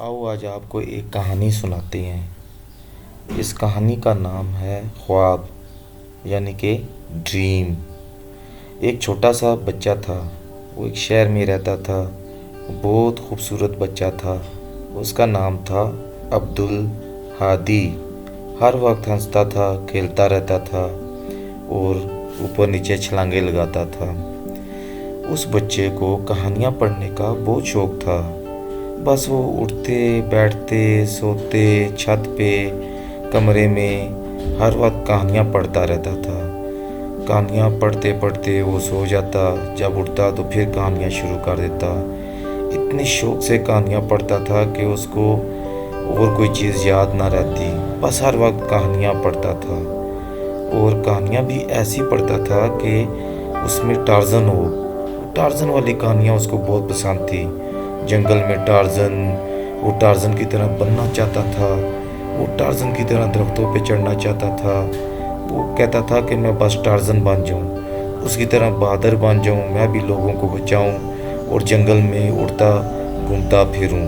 आओ आज आपको एक कहानी सुनाते हैं। इस कहानी का नाम है ख्वाब यानी कि ड्रीम। एक छोटा सा बच्चा था। वो एक शहर में रहता था। बहुत खूबसूरत बच्चा था। उसका नाम था अब्दुल हादी। हर वक्त हंसता था, खेलता रहता था और ऊपर नीचे छलांगे लगाता था। उस बच्चे को कहानियाँ पढ़ने का बहुत शौक़ था। बस वो उठते बैठते सोते छत पे कमरे में हर वक्त कहानियाँ पढ़ता रहता था। कहानियाँ पढ़ते पढ़ते वो सो जाता, जब उठता तो फिर कहानियाँ शुरू कर देता। इतने शौक़ से कहानियाँ पढ़ता था कि उसको और कोई चीज़ याद ना रहती, बस हर वक्त कहानियाँ पढ़ता था। और कहानियाँ भी ऐसी पढ़ता था कि उसमें टार्ज़न हो। टार्ज़न वाली कहानियाँ उसको बहुत पसंद थी। जंगल में टार्ज़न, वो टार्ज़न की तरह बनना चाहता था। वो टार्ज़न की तरह दरख्तों पे चढ़ना चाहता था। वो कहता था कि मैं बस टार्ज़न बन जाऊँ, उसकी तरह बहादुर बन जाऊँ, मैं भी लोगों को बचाऊँ और जंगल में उड़ता घूमता फिरूँ।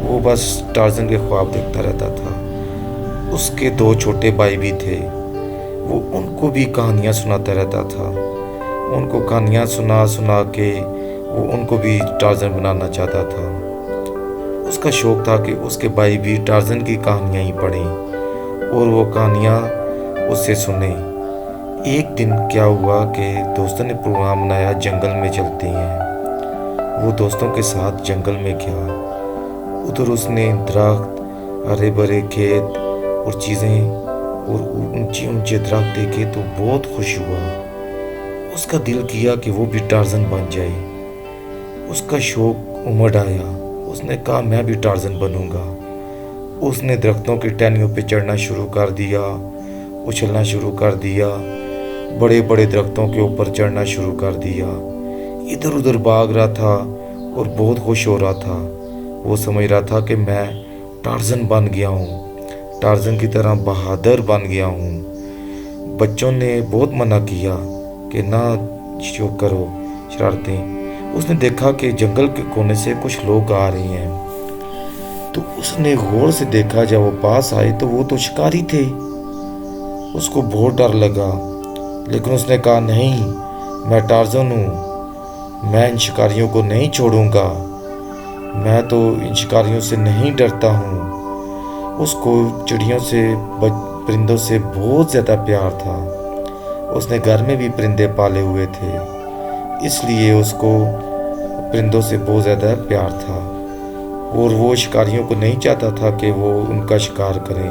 वो बस टार्ज़न के ख्वाब देखता रहता था। उसके 2 छोटे भाई भी थे। वो उनको भी कहानियाँ सुनाता रहता था। उनको कहानियाँ सुना सुना के वो उनको भी टार्ज़न बनाना चाहता था। उसका शौक़ था कि उसके भाई भी टार्ज़न की कहानियाँ ही पढ़ें और वो कहानियाँ उससे सुने। एक दिन क्या हुआ कि दोस्तों ने प्रोग्राम बनाया, जंगल में चलते हैं। वो दोस्तों के साथ जंगल में गया। उधर उसने दरख्त, हरे भरे खेत और चीज़ें और ऊंचे ऊंचे दरख्त देखे तो बहुत खुश हुआ। उसका दिल किया कि वो भी टार्ज़न बन जाए। उसका शौक़ उमड़ आया। उसने कहा मैं भी टार्ज़न बनूंगा। उसने दरख्तों की टहनियों पे चढ़ना शुरू कर दिया, उछलना शुरू कर दिया, बड़े बड़े दरख्तों के ऊपर चढ़ना शुरू कर दिया। इधर उधर भाग रहा था और बहुत खुश हो रहा था। वो समझ रहा था कि मैं टार्ज़न बन गया हूँ, टार्ज़न की तरह बहादुर बन गया हूँ। बच्चों ने बहुत मना किया कि ना जो करो शरारतें। उसने देखा कि जंगल के कोने से कुछ लोग आ रहे हैं, तो उसने गौर से देखा। जब वो पास आए तो वो तो शिकारी थे। उसको बहुत डर लगा, लेकिन उसने कहा नहीं, मैं टार्ज़न हूँ, मैं इन शिकारियों को नहीं छोड़ूंगा, मैं तो इन शिकारियों से नहीं डरता हूँ। उसको चिड़ियों से, परिंदों से बहुत ज़्यादा प्यार था। उसने घर में भी परिंदे पाले हुए थे, इसलिए उसको परिंदों से बहुत ज़्यादा प्यार था। और वो शिकारियों को नहीं चाहता था कि वो उनका शिकार करें।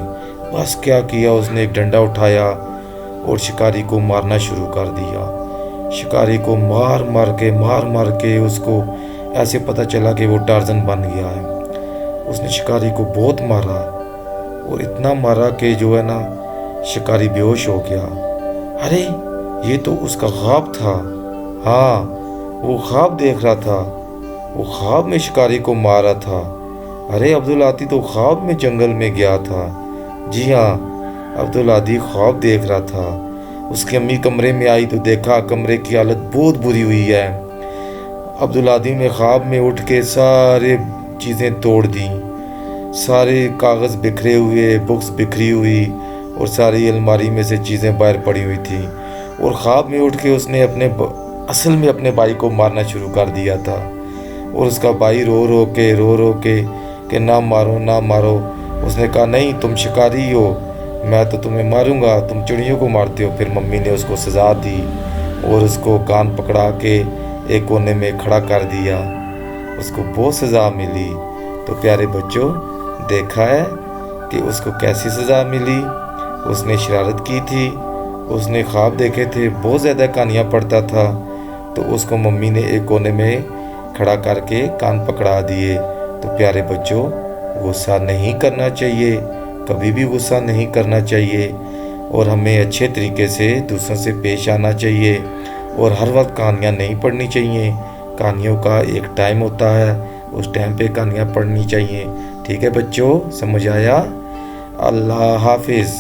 बस क्या किया, उसने एक डंडा उठाया और शिकारी को मारना शुरू कर दिया। शिकारी को मार मार के उसको ऐसे पता चला कि वो टार्ज़न बन गया है। उसने शिकारी को बहुत मारा और इतना मारा कि जो है ना, शिकारी बेहोश हो गया। अरे ये तो उसका ख्वाब था। हाँ, वो ख्वाब देख रहा था। वो ख्वाब में शिकारी को मारा था। अरे अब्दुल हादी तो ख्वाब में जंगल में गया था। जी हाँ, अब्दुल हादी ख्वाब देख रहा था। उसकी अम्मी कमरे में आई तो देखा कमरे की हालत बहुत बुरी हुई है। अब्दुल हादी ने ख्वाब में उठ के सारे चीज़ें तोड़ दी। सारे कागज़ बिखरे हुए, बुक्स बिखरी हुई और सारी अलमारी में से चीज़ें बाहर पड़ी हुई थी। और ख्वाब में उठ के उसने असल में अपने भाई को मारना शुरू कर दिया था। और उसका भाई रो रो के कि ना मारो ना मारो। उसने कहा नहीं, तुम शिकारी हो, मैं तो तुम्हें मारूंगा, तुम चिड़ियों को मारते हो। फिर मम्मी ने उसको सज़ा दी और उसको कान पकड़ा के एक कोने में खड़ा कर दिया। उसको बहुत सज़ा मिली। तो प्यारे बच्चों, देखा है कि उसको कैसी सज़ा मिली। उसने शरारत की थी, उसने ख्वाब देखे थे, बहुत ज़्यादा कहानियाँ पढ़ता था, तो उसको मम्मी ने एक कोने में खड़ा करके कान पकड़ा दिए। तो प्यारे बच्चों, गुस्सा नहीं करना चाहिए, कभी भी गुस्सा नहीं करना चाहिए। और हमें अच्छे तरीके से दूसरों से पेश आना चाहिए। और हर वक्त कहानियाँ नहीं पढ़नी चाहिए। कहानियों का एक टाइम होता है, उस टाइम पे कहानियाँ पढ़नी चाहिए। ठीक है बच्चों, समझ आया? अल्लाह हाफिज़।